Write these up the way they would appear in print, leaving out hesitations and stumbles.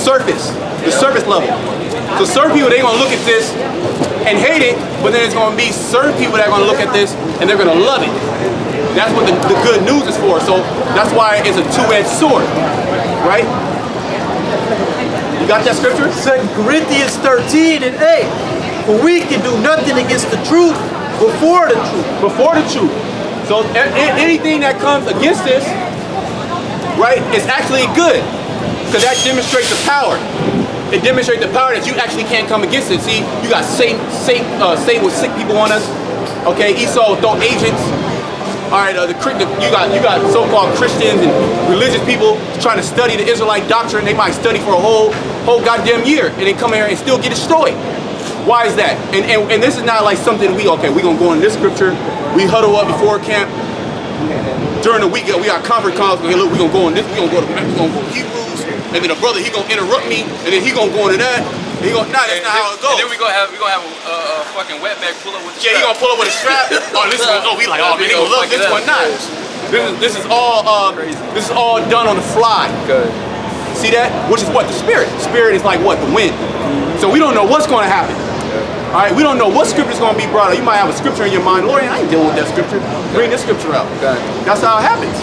the surface level. So certain people, they're gonna look at this and hate it, but then it's gonna be certain people that are gonna look at this and they're gonna love it. That's what the good news is for. So that's why it's a two-edged sword, right? You got that scripture? 2 Corinthians 13 and 8. For we can do nothing against the truth before the truth. Before the truth. So anything that comes against this, right, is actually good. Because that demonstrates the power. It demonstrates the power that you actually can't come against it. See, you got Satan with sick people on us. Okay, Esau with agents. All right, you got so-called Christians and religious people trying to study the Israelite doctrine. They might study for a whole goddamn year and then come here and still get destroyed. Why is that? And this is not like something we're gonna go in this scripture. We huddle up before camp. During the week, we got conference calls. Okay, look, we're gonna go to Hebrews, and then a brother he gonna interrupt me, and then he gonna go into that. And he gonna that's not how it goes. And then we gonna have a fucking wetback pull up with the strap. Yeah, he gonna pull up with a strap. We like, oh man, they gonna love this one. Nah, this is all done on the fly. Good. See that? Which is what the spirit. The spirit is like what the wind. So we don't know what's gonna happen. All right, we don't know what scripture is going to be brought out. You might have a scripture in your mind, Lord, I ain't dealing with that scripture. Bring this scripture out. Okay. That's how it happens.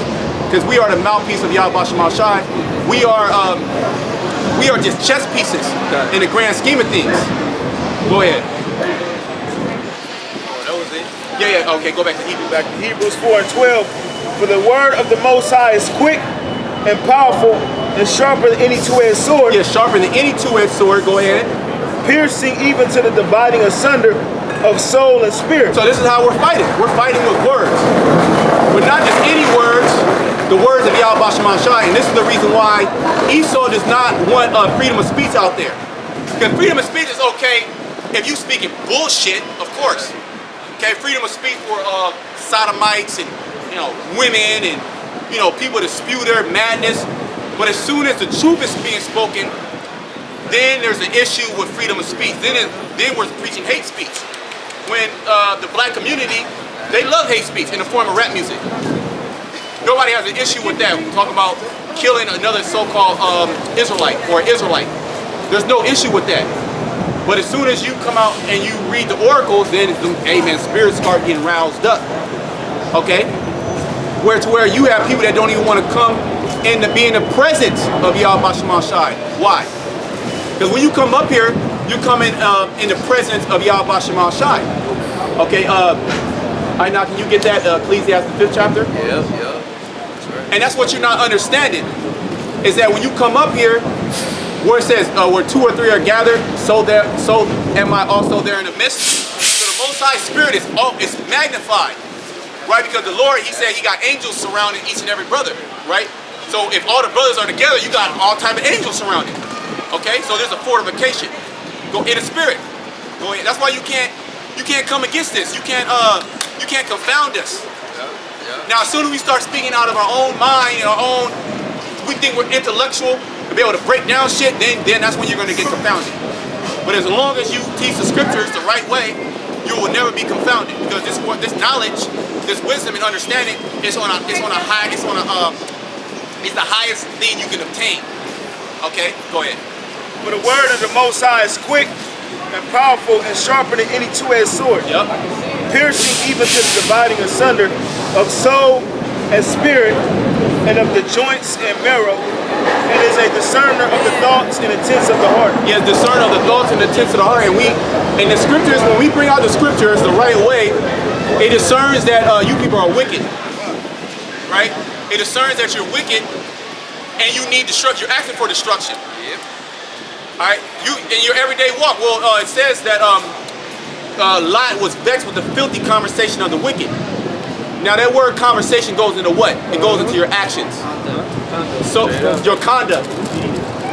Because we are the mouthpiece of Yahweh Shema Shai. We are just chess pieces in the grand scheme of things. Go ahead. Oh, that was it? Yeah, okay, go back to Hebrews. Hebrews 4 and 12. For the word of the Most High is quick and powerful and sharper than any two-edged sword. Yeah, sharper than any two-edged sword. Go ahead. Piercing even to the dividing asunder of soul and spirit. So this is how we're fighting. We're fighting with words. But not just any words, the words of Yahweh Shema Shai. And this is the reason why Esau does not want freedom of speech out there. Because freedom of speech is okay if you speaking bullshit, of course. Okay, freedom of speech for sodomites and women and people to spew their madness. But as soon as the truth is being spoken, then there's an issue with freedom of speech. Then we're preaching hate speech. When the black community, they love hate speech in the form of rap music. Nobody has an issue with that. We're talking about killing another so-called Israelite or Israelite. There's no issue with that. But as soon as you come out and you read the oracles, then spirits start getting roused up. Okay? Where you have people that don't even want to come in to be in the presence of Yahweh Shema Shai. Why? Because when you come up here, you come in the presence of Yahweh Shema Shai. Okay, now can you get that Ecclesiastes 5th chapter? Yeah. That's right. And that's what you're not understanding, is that when you come up here, where it says, where two or three are gathered, so am I also there in the midst. So the Most High Spirit is magnified, right? Because the Lord, he said he got angels surrounding each and every brother, right? So if all the brothers are together, you got all type of angels surrounding. Okay, so there's a fortification. Go in the spirit. Go in. That's why you can't come against this. You can't confound us. Yeah. Now, as soon as we start speaking out of our own mind and we think we're intellectual to be able to break down shit, then that's when you're going to get confounded. But as long as you teach the scriptures the right way, you will never be confounded, because this knowledge, this wisdom and understanding it's the highest thing you can obtain. Okay, go ahead. For the word of the Most High is quick and powerful and sharper than any two-edged sword. Yep. Piercing even to the dividing asunder of soul and spirit and of the joints and marrow, and is a discerner of the thoughts and intents of the heart. Yes, discerner of the thoughts and intents of the heart. And in the scriptures, when we bring out the scriptures the right way, it discerns that you people are wicked. Right? It discerns that you're wicked and you need destruction. You're asking for destruction. Yep. All right, in your everyday walk. Well, it says that Lot was vexed with the filthy conversation of the wicked. Now that word conversation goes into what? It goes into your actions. So your conduct,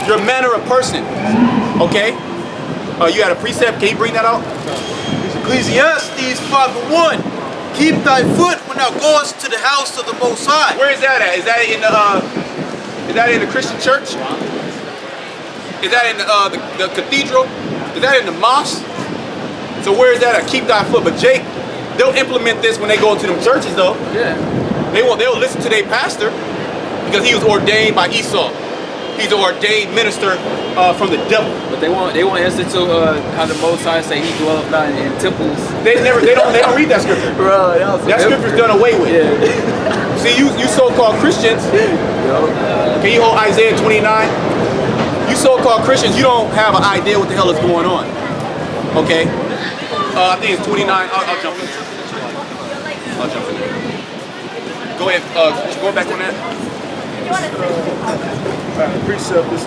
your manner of person. Okay. You had a precept. Can you bring that out? Ecclesiastes 5:1. Keep thy foot when thou goest to the house of the Most High. Where is that at? Is that in the Christian church? Is that in the cathedral? Is that in the mosque? So where is that at? Keep thy foot. But Jake, they'll implement this when they go into them churches, though. Yeah. They'll listen to their pastor because he was ordained by Esau. He's an ordained minister from the devil. But they want to institute how the Most High say He dwelleth not in temples. They don't read that scripture. Bro, that scripture's done away with. Yeah. See, you so-called Christians. Can you hold Isaiah 29? You so-called Christians, you don't have an idea what the hell is going on. Okay? I think it's 29. I'll jump in. I'll jump in. Go ahead. Go back on that. Precept is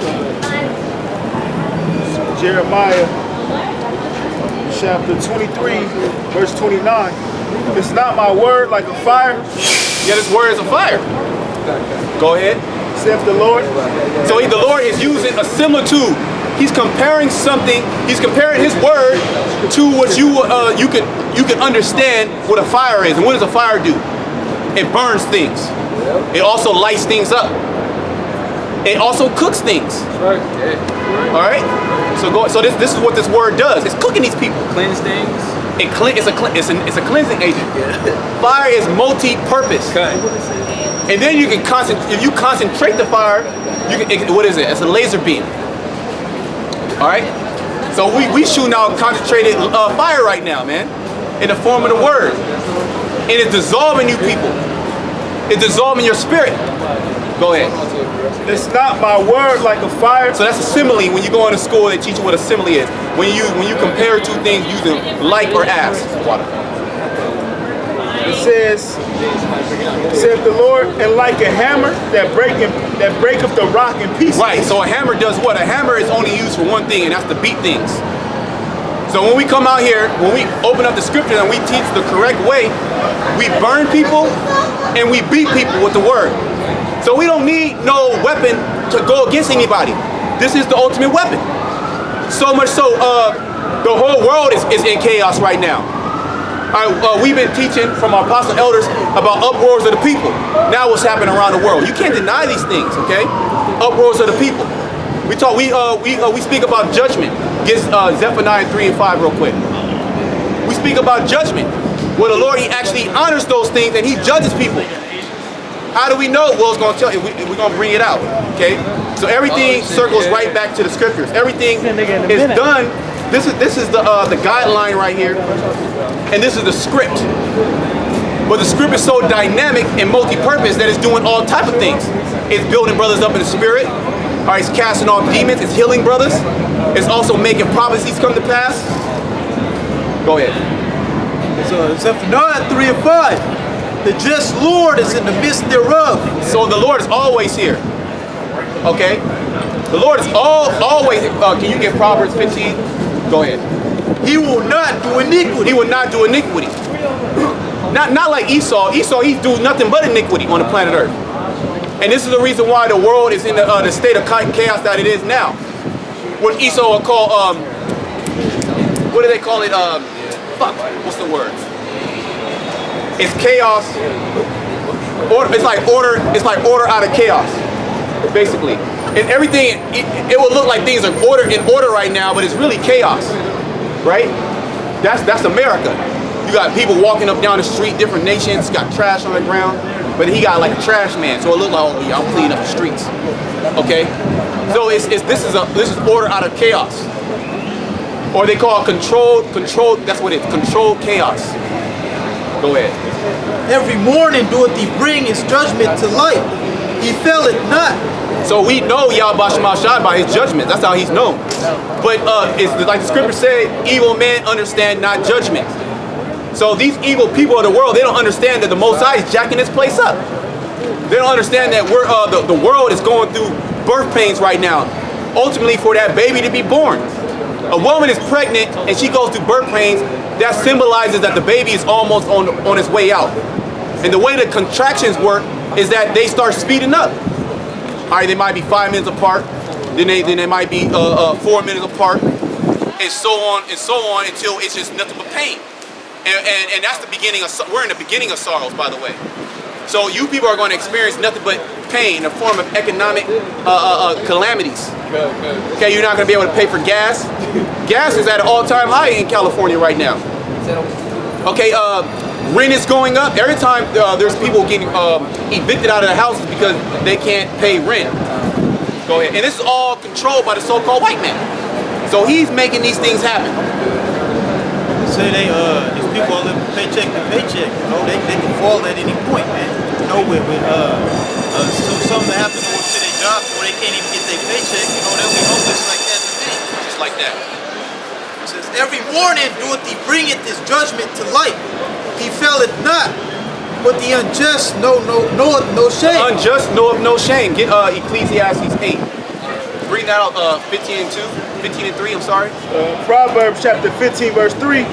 Jeremiah chapter 23, verse 29. It's not my word like a fire. Yeah, this word is a fire. Go ahead. Saith the Lord. So the Lord is using a similitude. He's comparing something. He's comparing His word to what you can understand what a fire is. And what does a fire do? It burns things. It also lights things up. It also cooks things. All right. So this is what this word does. It's cooking these people. Cleanse things. It's a cleansing agent. Fire is multi-purpose. Okay. And then you can if you concentrate the fire, what is it? It's a laser beam. All right. So we shooting out concentrated fire right now, man, in the form of the word, and it's dissolving you people. It's dissolving your spirit. Go ahead. It's not my word like a fire. So that's a simile. When you go into school, they teach you what a simile is. When you compare two things using like or as. Water. It says the Lord, and like a hammer that breaketh the rock in pieces. Right. So a hammer does what? A hammer is only used for one thing, and that's to beat things. So when we come out here, when we open up the scripture and we teach the correct way, we burn people and we beat people with the word. So we don't need no weapon to go against anybody. This is the ultimate weapon. So much so, the whole world is in chaos right now. We've been teaching from our apostle elders about uproars of the people. Now what's happening around the world? You can't deny these things, okay? Uproars of the people. We speak about judgment. Get Zephaniah 3 and 5 real quick. We speak about judgment, where the Lord, He actually honors those things and He judges people. How do we know? Well, it's going to tell you. We're going to bring it out, okay? So everything circles right back to the scriptures. Everything is done. This is the guideline right here, and this is the script. But the script is so dynamic and multi-purpose that it's doing all type of things. It's building brothers up in the spirit. All right, it's casting off demons. It's healing brothers. It's also making prophecies come to pass. Go ahead. So Zephaniah 3 and 5. The just Lord is in the midst thereof. So the Lord is always here. Okay? The Lord is always. Can you get Proverbs 15? Go ahead. He will not do iniquity. He will not do iniquity. Not like Esau. Esau, he do nothing but iniquity on the planet Earth. And this is the reason why the world is in the state of chaos that it is now. What Esau will call, what do they call it? What's the word? It's chaos. It's like order out of chaos, basically. And everything, it will look like things are in order right now, but it's really chaos, right? That's America. You got people walking up down the street, different nations, got trash on the ground, but he got like a trash man, so it looked like, oh yeah, I'm cleaning up the streets. Okay, so this is order out of chaos, or they call it controlled. That's what it is, controlled chaos. Go ahead. Every morning doeth He bring His judgment to light. He faileth not. So we know Yahweh Shemashai by His judgment. That's how He's known. But it's like the scripture said, evil men understand not judgment. So these evil people of the world, they don't understand that the Most High is jacking this place up. They don't understand that the world is going through birth pains right now, ultimately for that baby to be born. A woman is pregnant and she goes through birth pains. That symbolizes that the baby is almost on its way out. And the way the contractions work is that they start speeding up. All right, they might be 5 minutes apart, then they might be 4 minutes apart, and so on until it's just nothing but pain. And that's the beginning of, we're in the beginning of sorrows, by the way. So you people are going to experience nothing but pain in the form of economic calamities. Okay, you're not going to be able to pay for gas. Gas is at an all-time high in California right now. Okay, rent is going up. Every time there's people getting evicted out of their houses because they can't pay rent. Go ahead. And this is all controlled by the so-called white man. So he's making these things happen. Say these people are living paycheck to paycheck. You know, they can fall at any point, man. You know, with something happens to their job where they can't even get their paycheck. You know, they'll be homeless like that today. Just like that. It says, every morning doeth he bringeth his judgment to light. He faileth not, but the unjust knoweth no shame. The unjust knoweth no shame. Get Ecclesiastes 8. Read that out, 15 and 3, I'm sorry. Proverbs chapter 15, verse 3.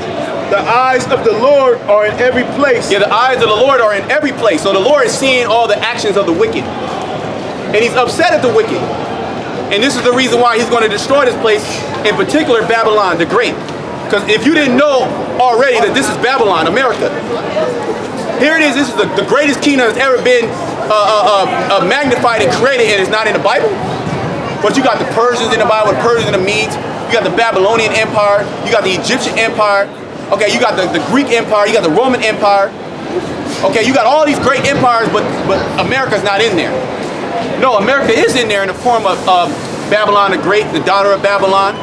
The eyes of the Lord are in every place. Yeah, the eyes of the Lord are in every place. So the Lord is seeing all the actions of the wicked. And he's upset at the wicked. And this is the reason why he's going to destroy this place, in particular Babylon the Great. Because if you didn't know already that this is Babylon, America. Here it is, this is the greatest kingdom that's ever been magnified and created, and it's not in the Bible. But you got the Persians in the Bible, the Persians and the Medes. You got the Babylonian Empire. You got the Egyptian Empire. Okay, you got the Greek Empire. You got the Roman Empire. Okay, you got all these great empires, but America's not in there. No, America is in there in the form of Babylon the Great, the daughter of Babylon.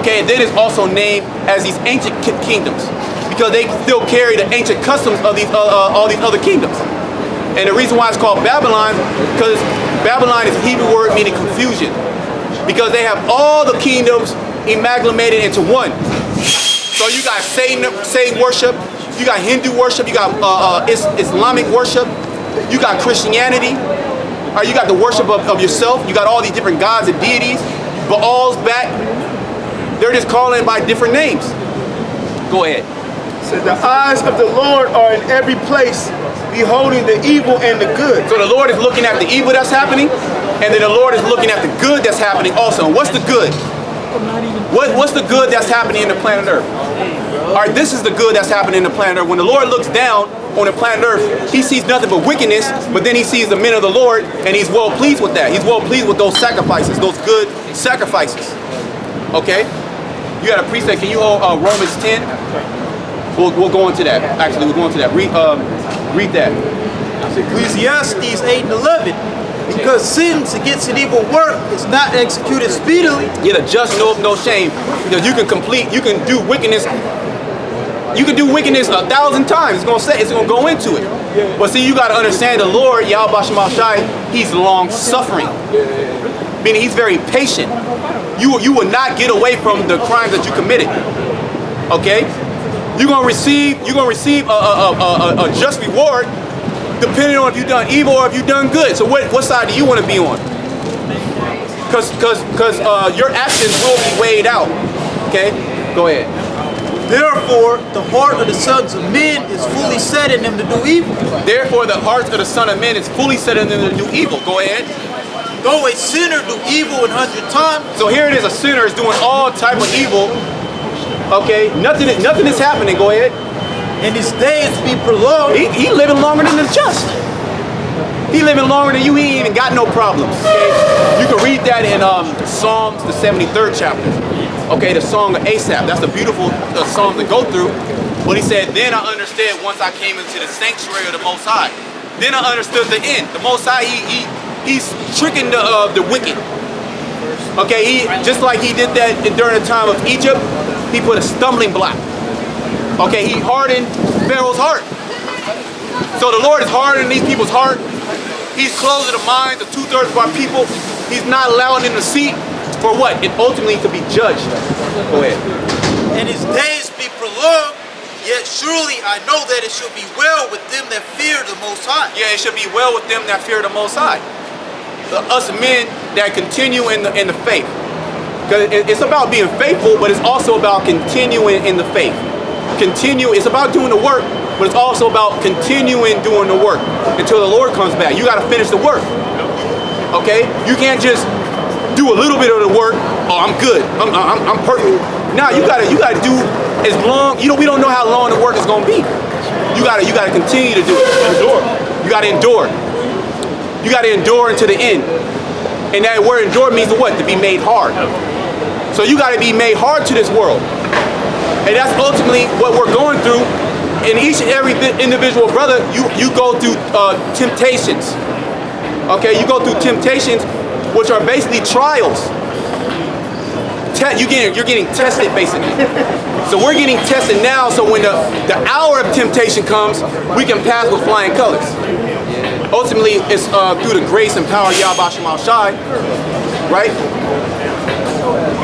Okay, and then it's also named as these ancient kingdoms because they still carry the ancient customs of these all these other kingdoms. And the reason why it's called Babylon, because Babylon is a Hebrew word meaning confusion. Because they have all the kingdoms amalgamated into one. So you got Satan worship, you got Hindu worship, you got Islamic worship, you got Christianity, or you got the worship of yourself, you got all these different gods and deities, Baal's back. They're just calling by different names. Go ahead. So the eyes of the Lord are in every place, beholding the evil and the good. So the Lord is looking at the evil that's happening, and then the Lord is looking at the good that's happening also. And what's the good? What's the good that's happening in the planet Earth? All right, this is the good that's happening in the planet Earth. When the Lord looks down on the planet Earth, he sees nothing but wickedness, but then he sees the men of the Lord, and he's well pleased with that. He's well pleased with those sacrifices, those good sacrifices. Okay? You got a precept. Can you hold Romans 10? We'll go into that. Actually, we'll go into that. Read that. Ecclesiastes 8 and 11. Because sins against an evil work is not executed speedily. Yeah, the just know of no shame. Because you can do wickedness. You can do wickedness 1,000 times. It's gonna go into it. But see, you gotta understand the Lord, Yahweh Shem Shai, he's long suffering. Meaning he's very patient. You will not get away from the crimes that you committed. Okay? You're gonna receive a just reward depending on if you've done evil or if you've done good. So what side do you want to be on? Because your actions will be weighed out. Okay? Go ahead. Therefore, the heart of the sons of men is fully set in them to do evil. Therefore, the heart of the son of men is fully set in them to do evil. Go ahead. Though a sinner do evil 100 times. So here it is, a sinner is doing all type of evil. Okay, nothing is happening. Go ahead. And his days be prolonged. He living longer than the just. He living longer than you. He ain't even got no problems. Okay, you can read that in Psalms, the 73rd chapter. Okay, the song of Asaph. That's a beautiful song to go through. But he said, then I understood once I came into the sanctuary of the Most High. Then I understood the end. The Most High, he's tricking the wicked. Okay, he just like he did that during the time of Egypt. He put a stumbling block. Okay, he hardened Pharaoh's heart. So the Lord is hardening these people's heart. He's closing the minds of 2/3 of our people. He's not allowing them to see for what? And ultimately to be judged. Go ahead. And his days be prolonged, yet surely I know that it shall be well with them that fear the Most High. Yeah, it should be well with them that fear the Most High. Us men that continue in the faith. Because it's about being faithful, but it's also about continuing in the faith. It's about doing the work, but it's also about continuing doing the work until the Lord comes back. You got to finish the work. Okay? You can't just do a little bit of the work. Oh, I'm good. I'm perfect. Nah, you gotta do as long. We don't know how long the work is gonna be. You gotta continue to do it. Endure. You gotta endure. You gotta endure until the end. And that word endure means what? To be made hard. So you gotta be made hard to this world. And that's ultimately what we're going through. In each and every individual brother, you go through temptations. Okay, you go through temptations which are basically trials. You're getting tested basically. So we're getting tested now, so when the hour of temptation comes, we can pass with flying colors. Ultimately, it's through the grace and power of Yahweh Shema Shai, right?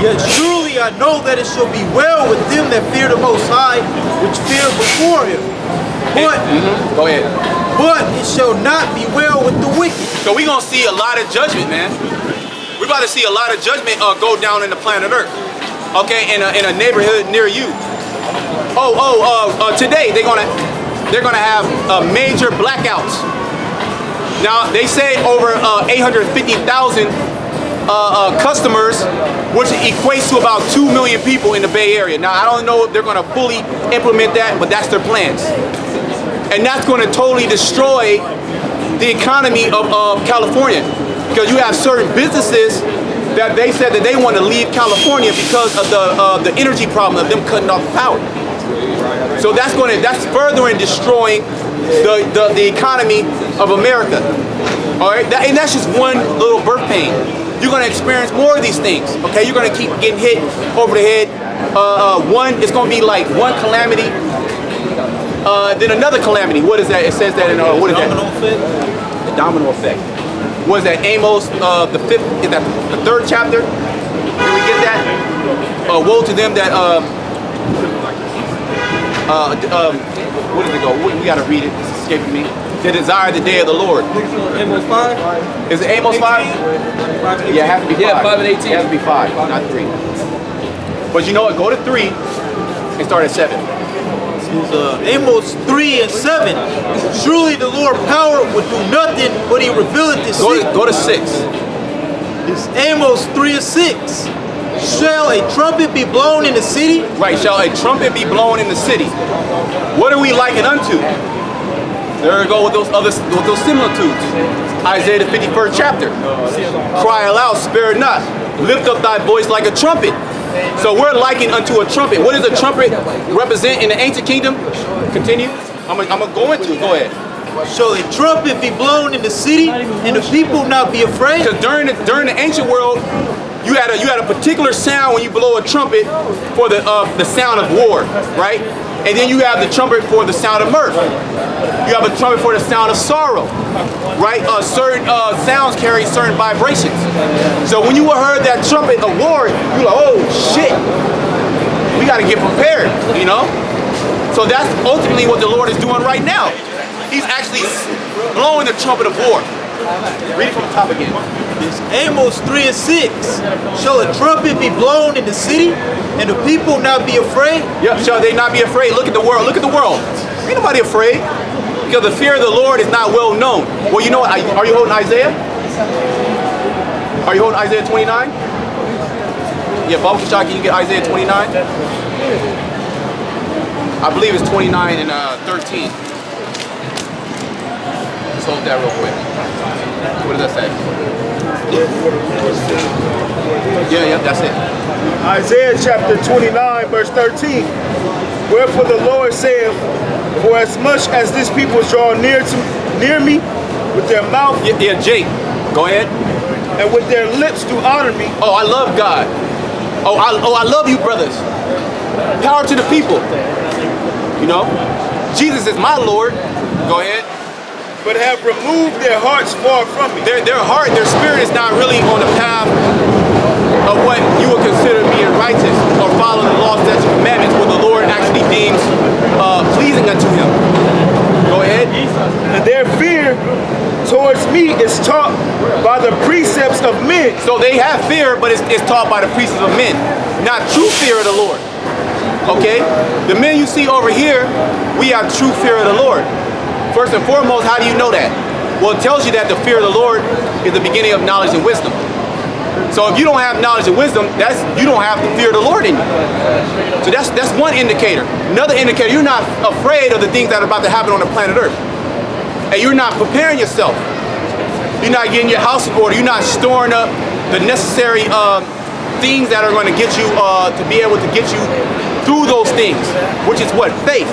Yet surely I know that it shall be well with them that fear the Most High, which fear before him. But, Go ahead. but it shall not be well with the wicked. So we're gonna see a lot of judgment, man. We're about to see a lot of judgment go down in the planet Earth. Okay, in a neighborhood near you. Today they're gonna have major blackouts. Now they say over 850,000 customers, which equates to about 2 million people in the Bay Area. Now I don't know if they're gonna fully implement that, but that's their plans. And that's gonna totally destroy the economy of California. Because you have certain businesses that they said that they want to leave California because of the energy problem of them cutting off power. So that's further in destroying the economy of America. All right, and that's just one little birth pain. You're going to experience more of these things. Okay, you're going to keep getting hit over the head. It's going to be like one calamity, then another calamity. What is that? It says that in what is that? Domino effect? The domino effect. Was that Amos the 5th? Is that the 3rd chapter? Can we get that? Woe to them that what does it go? We gotta read it. It's escaping me. They desire the day of the Lord. Amos 5? Is it Amos 5? Yeah, it has to be 5. Yeah, 5 and 18. It has to be 5, not 3. But you know what? Go to 3 and start at 7. Amos 3 and 7. Surely the Lord power would do nothing, but he revealeth his secret. Go to 6. It's Amos 3 and 6. Shall a trumpet be blown in the city? Right, shall a trumpet be blown in the city? What are we likened unto? There we go with those similitudes. Isaiah the 51st chapter. Cry aloud, spare not. Lift up thy voice like a trumpet. So we're likened unto a trumpet. What does a trumpet represent in the ancient kingdom? Continue. I'm gonna go into it. Go ahead. Shall a trumpet be blown in the city, and the people not be afraid? Because during the ancient world, you had a particular sound when you blow a trumpet for the sound of war, right? And then you have the trumpet for the sound of mirth. You have a trumpet for the sound of sorrow, right? Certain sounds carry certain vibrations. So when you heard that trumpet of war, you're like, oh shit, we got to get prepared, you know? So that's ultimately what the Lord is doing right now. He's actually blowing the trumpet of war. Read it from the top again. It's Amos 3 and 6. Shall a trumpet be blown in the city, and the people not be afraid? Yep, shall they not be afraid? Look at the world. Look at the world. Ain't nobody afraid. Because the fear of the Lord is not well known. Well, you know what? Are you holding Isaiah? Are you holding Isaiah 29? Yeah, Baba Kishak, can you get Isaiah 29? I believe it's 29 and 13. Let's hold that real quick. What does that say? Yeah, that's it. Isaiah chapter 29, verse 13. Wherefore the Lord saith, for as much as this people draw near me with their mouth, Yeah, Jake, go ahead. and with their lips do honor me. Oh, I love God. I love you, brothers. Power to the people. You know, Jesus is my Lord. Go ahead. But have removed their hearts far from me. Their heart, their spirit is not really on the path of what you would consider being righteous or following the law, statutes, and commandments, what the Lord actually deems pleasing unto him. Go ahead. And their fear towards me is taught by the precepts of men. So they have fear, but it's taught by the precepts of men, not true fear of the Lord. Okay? The men you see over here, we have true fear of the Lord. First and foremost, how do you know that? Well, it tells you that the fear of the Lord is the beginning of knowledge and wisdom. So if you don't have knowledge and wisdom, you don't have the fear of the Lord in you. So that's one indicator. Another indicator, you're not afraid of the things that are about to happen on the planet Earth. And you're not preparing yourself. You're not getting your house in order. You're not storing up the necessary things that are going to get you to be able to get you through those things, which is what? Faith.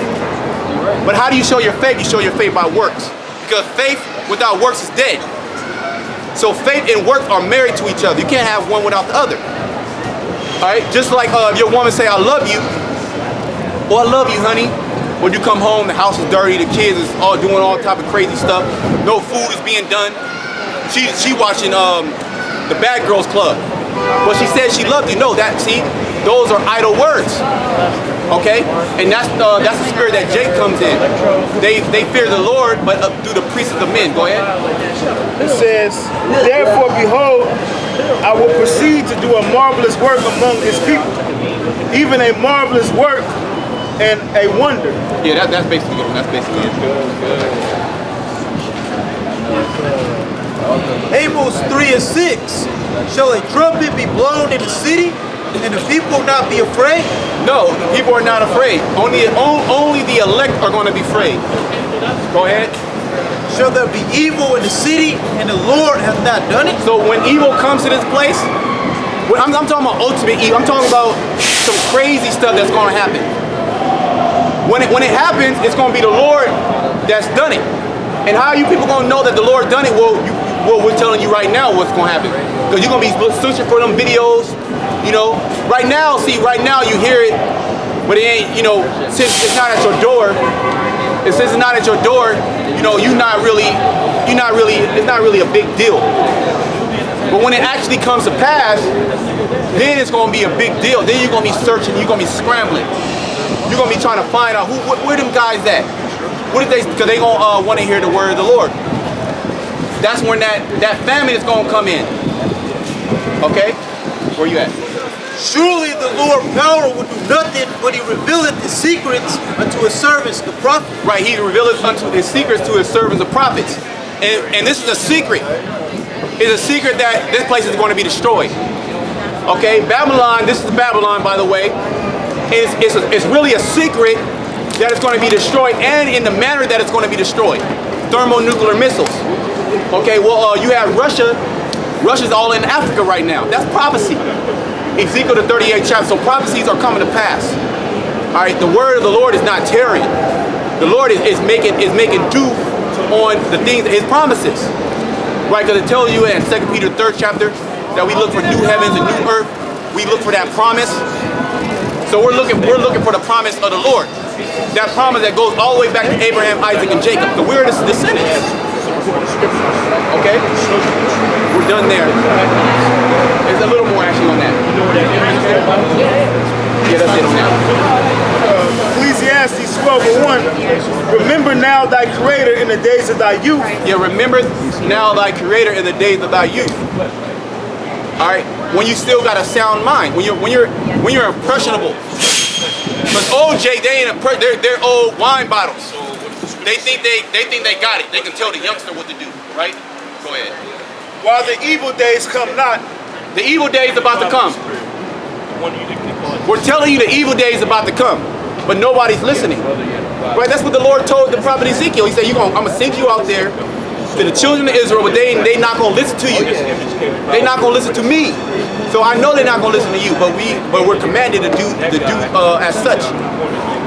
But how do you show your faith? You show your faith by works. Because faith without works is dead. So faith and work are married to each other. You can't have one without the other. All right, just like if your woman say, I love you, or I love you, honey. When you come home, the house is dirty, the kids is all doing all type of crazy stuff. No food is being done. She watching the Bad Girls Club. But she said she loved you. No, those are idle words. Okay? And that's the spirit that Jake comes in. They fear the Lord, but through the precepts of men. Go ahead. It says, therefore behold, I will proceed to do a marvelous work among his people, even a marvelous work and a wonder. Yeah, that's basically it. That's basically it. Amos 3:6. Shall a trumpet be blown in the city, and the people not be afraid? No, people are not afraid. Only the elect are going to be afraid. Go ahead. Shall there be evil in the city, and the Lord hath not done it? So when evil comes to this place, I'm talking about ultimate evil. I'm talking about some crazy stuff that's going to happen. When it happens, it's going to be the Lord that's done it. And how are you people going to know that the Lord done it? Well, we're telling you right now what's going to happen. Because you're going to be searching for them videos, you know. Right now you hear it, but it ain't, you know, since it's not at your door, and since it's not at your door, you know, it's not really a big deal. But when it actually comes to pass, then it's going to be a big deal. Then you're going to be searching, you're going to be scrambling. You're going to be trying to find out where them guys at. What if because they going to want to hear the word of the Lord. That's when that famine is going to come in. Okay? Where you at? Surely the Lord power will do nothing, but he revealeth his secrets unto his servants, the prophets. Right, he revealeth unto his secrets to his servants, the prophets. And this is a secret. It's a secret that this place is going to be destroyed. Okay, Babylon, this is Babylon, by the way. It's really a secret that it's going to be destroyed, and in the manner that it's going to be destroyed. Thermonuclear missiles. Okay, well, you have Russia. Russia's all in Africa right now. That's prophecy. Ezekiel the 38th chapter. So prophecies are coming to pass. All right, the word of the Lord is not tarrying. The Lord is making do on the things, his promises. Right, because it tells you in 2 Peter 3rd chapter that we look for new heavens and new earth. We look for that promise. So we're looking for the promise of the Lord. That promise that goes all the way back to Abraham, Isaac, and Jacob. So we're the descendants. Okay? We're done there. There's a little more actually on that. Yeah, that's it on that. Ecclesiastes 12:1. Remember now thy Creator in the days of thy youth. Yeah, remember now thy Creator in the days of thy youth. All right, when you still got a sound mind, when you're impressionable. Because OJ, they're old wine bottles. They think they got it. They can tell the youngster what to do, right? Go ahead. While the evil days come not. The evil days about to come. We're telling you the evil days about to come, but nobody's listening. Right? That's what the Lord told the prophet Ezekiel. He said, I'm gonna send you out there to the children of Israel, but they not gonna listen to you. They not gonna listen to me. So I know they're not gonna listen to you, but we're commanded to do as such.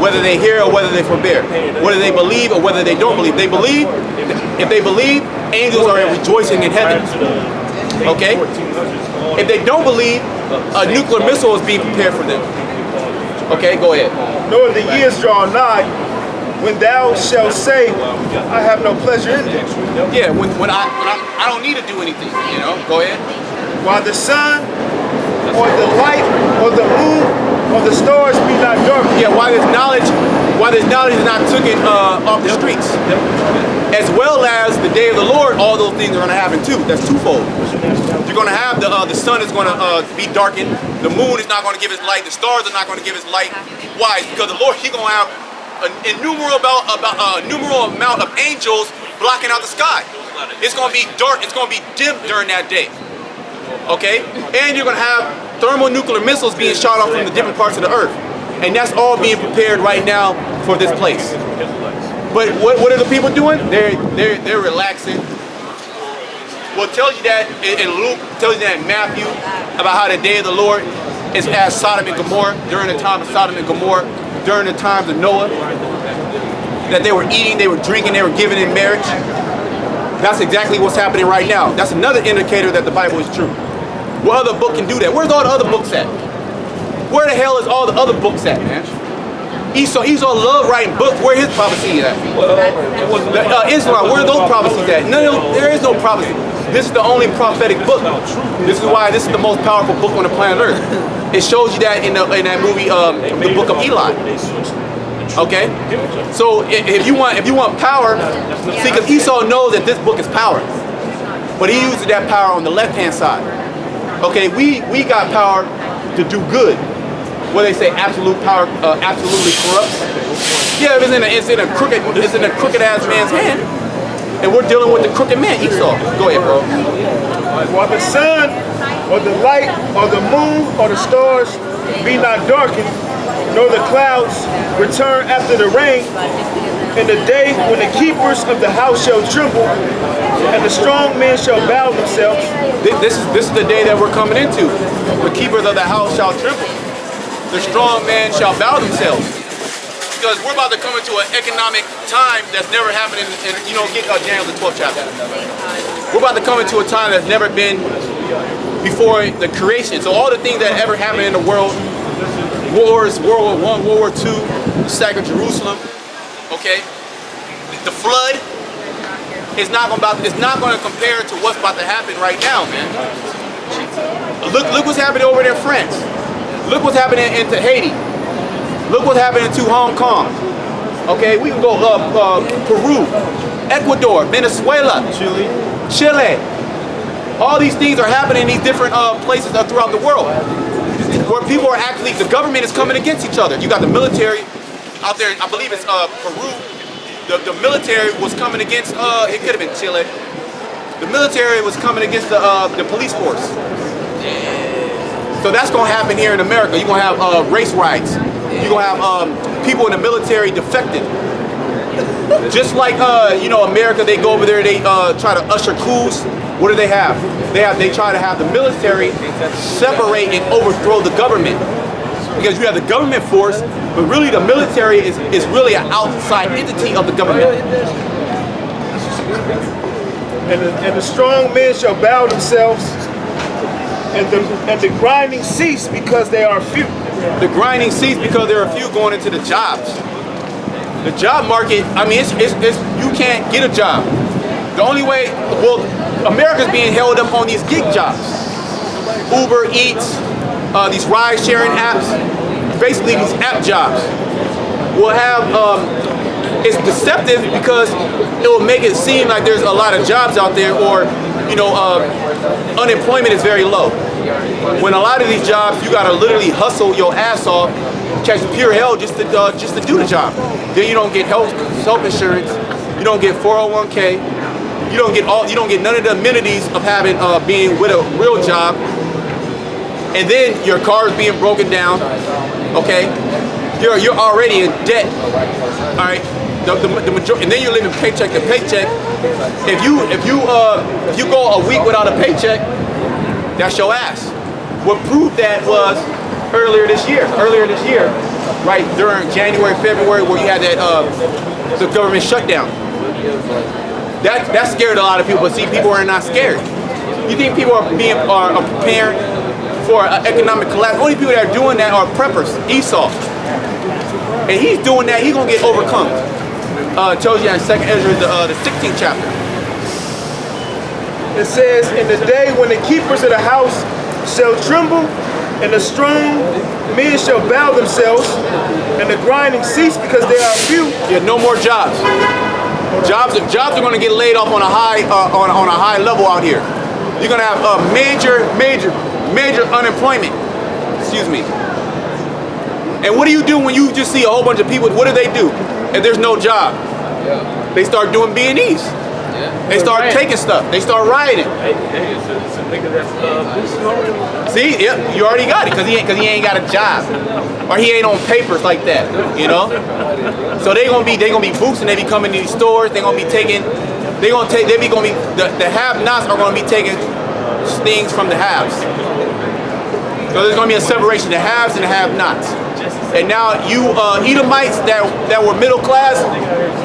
Whether they hear or whether they forbear, whether they believe or whether they don't believe. If they believe, angels are rejoicing in heaven. Okay? If they don't believe, a nuclear missile is being prepared for them. Okay, go ahead. Knowing the years draw nigh, when thou shalt say, I have no pleasure in them. Yeah, when I don't need to do anything, you know. Go ahead. While the sun or the light or the moon or the stars be not dark. Yeah, while this knowledge is not taken off the streets. As well as the day of the Lord, all those things are going to happen too. That's twofold. You're going to have the sun is going to be darkened. The moon is not going to give its light. The stars are not going to give its light. Why? Because the Lord, He's going to have an innumerable amount of angels blocking out the sky. It's going to be dark. It's going to be dim during that day. Okay? And you're going to have thermonuclear missiles being shot off from the different parts of the earth. And that's all being prepared right now for this place. But what are the people doing? They're relaxing. Well, it tells you that in Luke, tells you that in Matthew, about how the day of the Lord is as Sodom and Gomorrah, during the time of Sodom and Gomorrah, during the times of Noah, that they were eating, they were drinking, they were giving in marriage. That's exactly what's happening right now. That's another indicator that the Bible is true. What other book can do that? Where's all the other books at? Where the hell is all the other books at, man? Esau loved writing books. Where his prophecy at? Islam, where are those prophecies at? No, there is no prophecy. This is the only prophetic book. This is why this is the most powerful book on the planet Earth. It shows you that in that movie, the Book of Eli. Okay, so if you want power, see, because Esau knows that this book is power, but he uses that power on the left-hand side. Okay, we got power to do good. What they say, absolute power absolutely corrupts. Yeah, it's in a crooked ass man's hand, and we're dealing with the crooked man, Esau. Go ahead, bro. While the sun, or the light, or the moon, or the stars be not darkened, nor the clouds return after the rain, in the day when the keepers of the house shall tremble, and the strong men shall bow themselves. This is the day that we're coming into. The keepers of the house shall tremble. The strong men shall bow themselves. Because we're about to come into an economic time that's never happened in get Daniel the 12th chapter. We're about to come into a time that's never been before the creation. So all the things that ever happened in the world, wars, World War I, World War II, the sack of Jerusalem, okay, the flood, it's not going to compare to what's about to happen right now, man. Look what's happening over there in France. Look what's happening into Haiti. Look what's happening to Hong Kong. Okay, we can go Peru, Ecuador, Venezuela, Chile. All these things are happening in these different places throughout the world, where people are actually, the government is coming against each other. You got the military out there. I believe it's Peru. The military was coming against. It could have been Chile. The military was coming against the police force. So that's going to happen here in America. You're going to have race riots. You're going to have people in the military defected. Just like, America, they go over there, they try to usher coups. What do they have? They try to have the military separate and overthrow the government. Because you have the government force, but really the military is really an outside entity of the government. And the strong men shall bow themselves, and the grinding cease because they are few. The grinding cease because there are few going into the jobs. The job market, I mean, it's you can't get a job. The only way, America's being held up on these gig jobs. Uber Eats, these ride-sharing apps, basically these app jobs will have, it's deceptive because it will make it seem like there's a lot of jobs out there, or, unemployment is very low. When a lot of these jobs, you gotta literally hustle your ass off, catch pure hell just to do the job. Then you don't get health insurance, you don't get 401k, you don't get none of the amenities of having being with a real job. And then your car is being broken down. Okay, you're already in debt. All right, the majority, and then you're living paycheck to paycheck. If you go a week without a paycheck, that's your ass. What proved that was earlier this year, right during January, February, where you had that the government shutdown. That scared a lot of people. But see, people are not scared. You think people are prepared for an economic collapse? Only people that are doing that are preppers. Esau, and he's doing that. He's gonna get overcome. Tells you in 2nd Ezra, the 16th chapter. It says, in the day when the keepers of the house shall tremble, and the strong men shall bow themselves, and the grinding cease because they are few. Yeah, no more jobs. Jobs are going to get laid off on a high level out here. You're going to have major unemployment. Excuse me. And what do you do when you just see a whole bunch of people? What do they do if there's no job? They start doing B&Es. They start taking stuff. They start rioting. See, yeah, you already got it because he ain't got a job, or he ain't on papers like that, So they gonna be boosting. They be coming to these stores. They gonna be taking. The have-nots are gonna be taking things from the haves. So there's gonna be a separation: the haves and the have-nots. And now you Edomites that were middle class,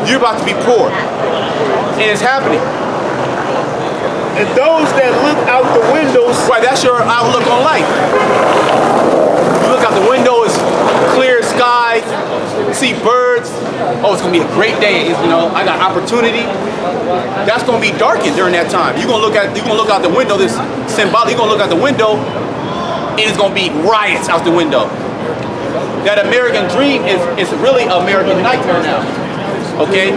you're about to be poor, and it's happening. And those that look out the windows, Right, that's your outlook on life. You look out the window, it's clear sky, you see birds. Oh, it's gonna be a great day. You know, I got opportunity. That's gonna be darkened during that time. You're gonna look out the window. This symbolic. You're gonna look out the window, and it's gonna be riots out the window. That American dream is really American nightmare now. Okay.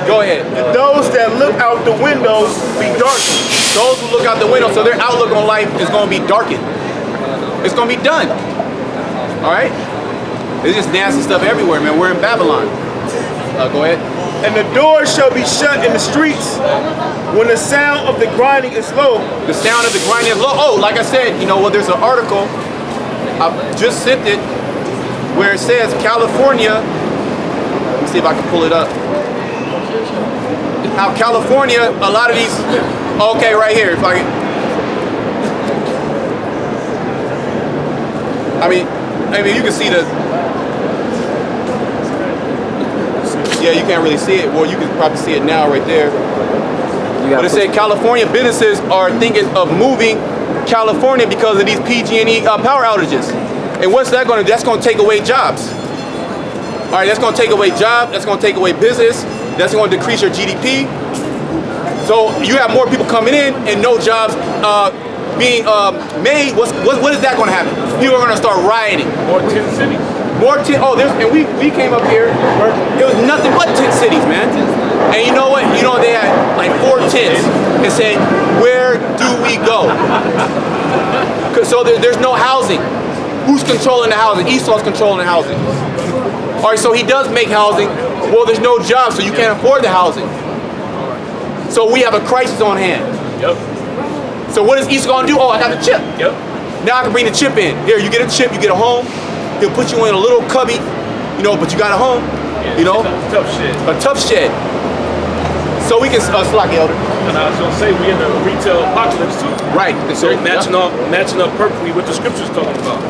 Go ahead. and those that look out the windows be darkened. Those who look out the window, so their outlook on life is going to be darkened. It's going to be done. All right? There's just nasty stuff everywhere, man. We're in Babylon. Go ahead. And the doors shall be shut in the streets when the sound of the grinding is low. The sound of the grinding is low. Oh, like I said, you know, well, there's an article, I just sent it, where it says California, let me see if I can pull it up. Now, California, a lot of these, okay, right here, if I can. I mean, you can see the, yeah, you can't really see it. Well, you can probably see it now right there. But it said California businesses are thinking of moving California because of these PG&E power outages. And what's that going to do? That's going to take away jobs. All right, that's going to take away jobs. That's going to take away business. That's going to decrease your GDP. So you have more people coming in and no jobs being made. What is that going to happen? People are going to start rioting. More tent cities. And we came up here. It was nothing but tent cities, man. And you know what? You know they had like 4 tents and said, "Where do we go?" So there's no housing. Who's controlling the housing? Esau's controlling the housing. All right, so he does make housing. Well, there's no job, so you can't afford the housing. So we have a crisis on hand. Yep. So what is Esau gonna do? Oh, I got the chip. Yep. Now I can bring the chip in. Here, you get a chip, you get a home. He'll put you in a little cubby, you know, but you got a home, you know. Tough shit. A tough shed. So we can, slack elder. And I was gonna say we in the retail apocalypse too. Right. So matching up perfectly what the scriptures talking about.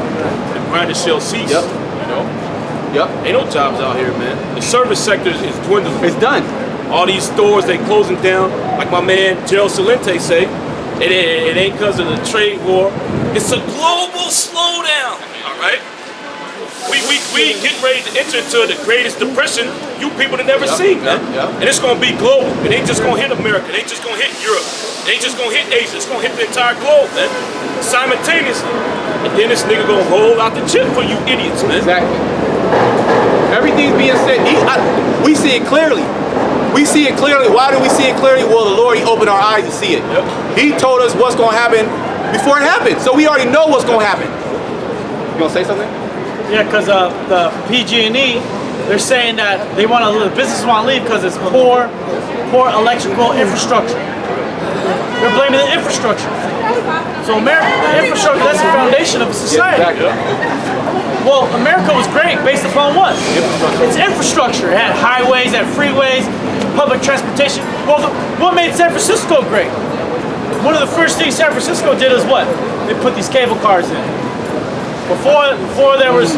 The grind shall cease. Yep. You know? Yep. Ain't no jobs out here, man. The service sector is dwindling. It's done. All these stores they closing down. Like my man Gerald Salente say, it ain't because of the trade war. It's a global slowdown. All right. We getting ready to enter into the greatest depression you people have never seen, man. And it's gonna be global. It ain't just gonna hit America. It ain't just gonna hit Europe. It ain't just gonna hit Asia. It's gonna hit the entire globe, man. Simultaneously. And then this nigga gonna hold out the chip for you idiots, man. Exactly. Everything's being said. We see it clearly. We see it clearly. Why do we see it clearly? Well, the Lord, He opened our eyes to see it. Yep. He told us what's going to happen before it happened. So we already know what's going to happen. You going to say something? Yeah, because the PG&E, they're saying that the businesses want to leave because it's poor electrical infrastructure. They're blaming the infrastructure. So America, the infrastructure, that's the foundation of a society. Yeah, exactly. Well, America was great based upon what? It's infrastructure. It had highways, it had freeways, public transportation. Well, what made San Francisco great? One of the first things San Francisco did is what? They put these cable cars in. Before there was